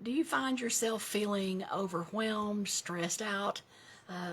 Do you find yourself feeling overwhelmed, stressed out,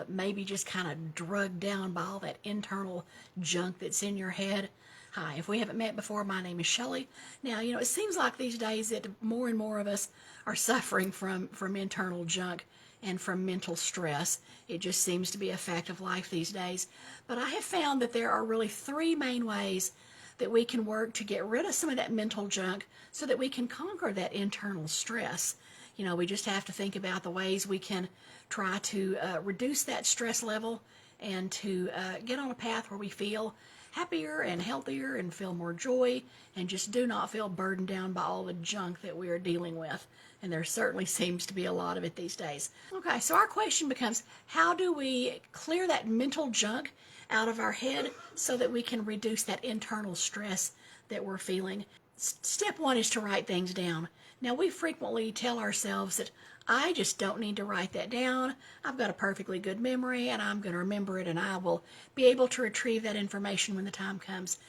maybe just kind of drugged down by all that internal junk that's in your head? Hi, if we haven't met before, my name is Shelley. Now, it seems like these days that more and more of us are suffering from internal junk and from mental stress. It just seems to be a fact of life these days. But I have found that there are really three main ways that we can work to get rid of some of that mental junk so that we can conquer that internal stress. We just have to think about the ways we can try to reduce that stress level and to get on a path where we feel happier and healthier and feel more joy and just do not feel burdened down by all the junk that we are dealing with. And there certainly seems to be a lot of it these days. Okay, so our question becomes, how do we clear that mental junk out of our head so that we can reduce that internal stress that we're feeling? Step one is to write things down. Now, we frequently tell ourselves that I just don't need to write that down. I've got a perfectly good memory and I'm going to remember it and I will be able to retrieve that information when the time comes.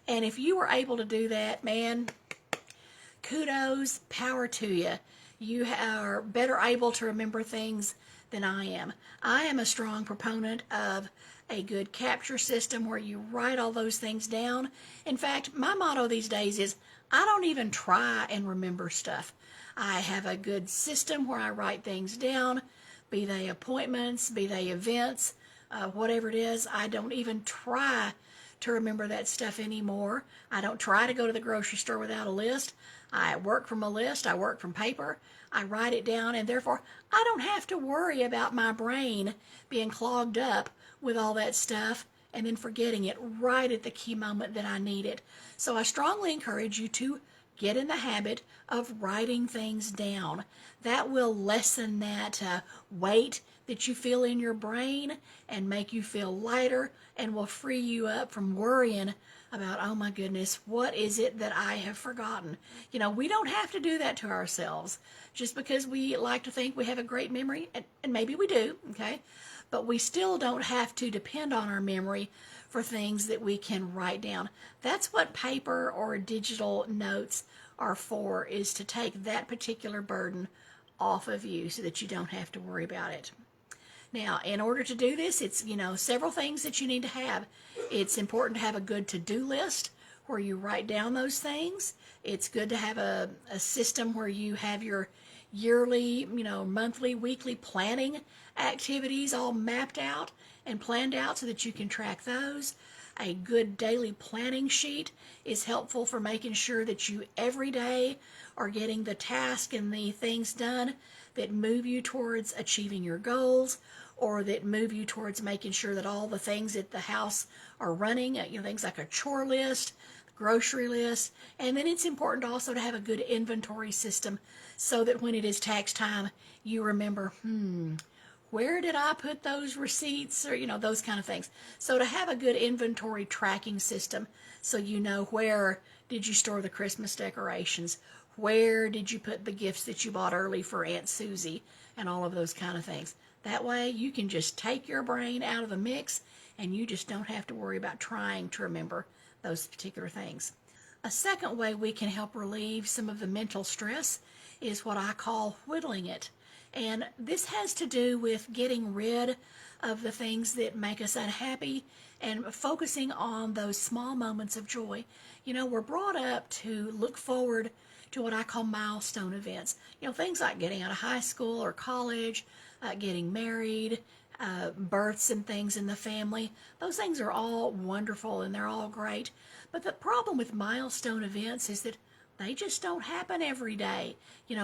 And if you were able to do that, man, kudos, power to you. You are better able to remember things than I am. I am a strong proponent of a good capture system where you write all those things down. In fact, my motto these days is I don't even try and remember stuff. I have a good system where I write things down, be they appointments, be they events, whatever it is. I don't even try to remember that stuff anymore. I don't try to go to the grocery store without a list. I work from a list. I work from paper. I write it down, and therefore I don't have to worry about my brain being clogged up with all that stuff and then forgetting it right at the key moment that I need it. So I strongly encourage you to get in the habit of writing things down. That will lessen that weight that you feel in your brain and make you feel lighter and will free you up from worrying about, oh my goodness, what is it that I have forgotten? We don't have to do that to ourselves just because we like to think we have a great memory, and maybe we do, okay? But we still don't have to depend on our memory for things that we can write down. That's what paper or digital notes are for, is to take that particular burden off of you so that you don't have to worry about it. Now, in order to do this, it's, several things that you need to have. It's important to have a good to-do list where you write down those things. It's good to have a system where you have your yearly, monthly, weekly planning activities all mapped out and planned out so that you can track those. A good daily planning sheet is helpful for making sure that you every day are getting the task and the things done that move you towards achieving your goals, or that move you towards making sure that all the things at the house are running, things like a chore list, grocery list. And then it's important also to have a good inventory system so that when it is tax time, you remember, where did I put those receipts, or, those kind of things. So to have a good inventory tracking system so you know where did you store the Christmas decorations, where did you put the gifts that you bought early for Aunt Susie, and all of those kind of things. That way you can just take your brain out of the mix and you just don't have to worry about trying to remember those particular things. A second way we can help relieve some of the mental stress is what I call whittling it. And this has to do with getting rid of the things that make us unhappy and focusing on those small moments of joy. We're brought up to look forward to what I call milestone events. Things like getting out of high school or college, getting married, births and things in the family. Those things are all wonderful and they're all great. But the problem with milestone events is that they just don't happen every day.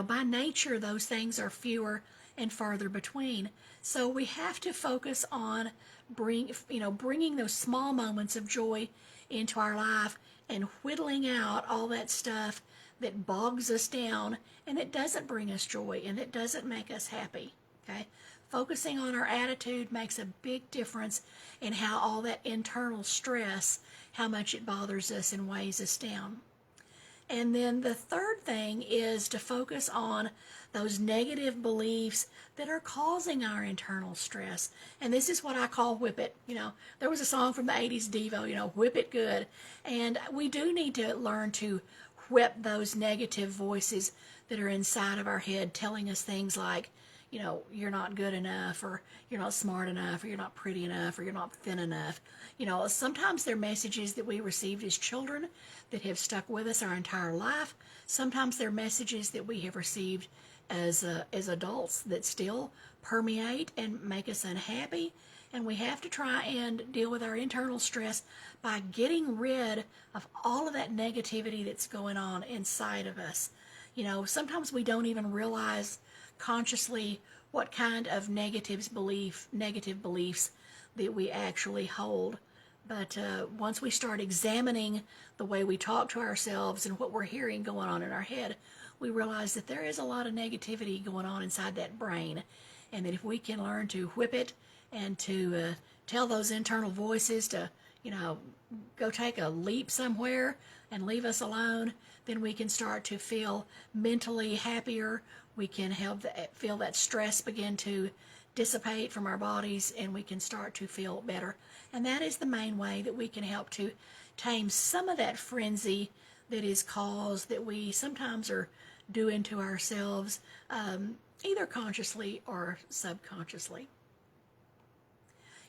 By nature, those things are fewer and farther between. So we have to focus on bringing those small moments of joy into our life and whittling out all that stuff that bogs us down and that doesn't bring us joy and that doesn't make us happy. Okay? Focusing on our attitude makes a big difference in how all that internal stress, how much it bothers us and weighs us down. And then the third thing is to focus on those negative beliefs that are causing our internal stress. And this is what I call whip it. There was a song from the 80s, Devo, whip it good. And we do need to learn to whip those negative voices that are inside of our head telling us things like, you know, you're not good enough, or you're not smart enough, or you're not pretty enough, or you're not thin enough. You know, sometimes they're messages that we received as children that have stuck with us our entire life. Sometimes they're messages that we have received as adults that still permeate and make us unhappy. And we have to try and deal with our internal stress by getting rid of all of that negativity that's going on inside of us. You know, sometimes we don't even realize consciously what kind of negative beliefs that we actually hold. But once we start examining the way we talk to ourselves and what we're hearing going on in our head, we realize that there is a lot of negativity going on inside that brain. And that if we can learn to whip it and to tell those internal voices to, you know, go take a leap somewhere and leave us alone, then we can start to feel mentally happier. We can feel that stress begin to dissipate from our bodies, and we can start to feel better. And that is the main way that we can help to tame some of that frenzy that is caused, that we sometimes are doing to ourselves, either consciously or subconsciously.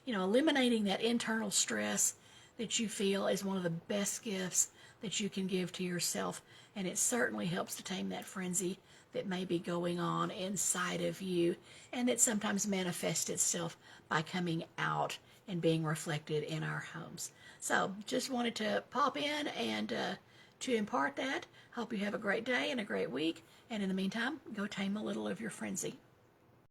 You know, eliminating that internal stress that you feel is one of the best gifts that you can give to yourself, and it certainly helps to tame that frenzy that may be going on inside of you, and that sometimes manifests itself by coming out and being reflected in our homes. So just wanted to pop in and to impart that. Hope you have a great day and a great week, and in the meantime, go tame a little of your frenzy.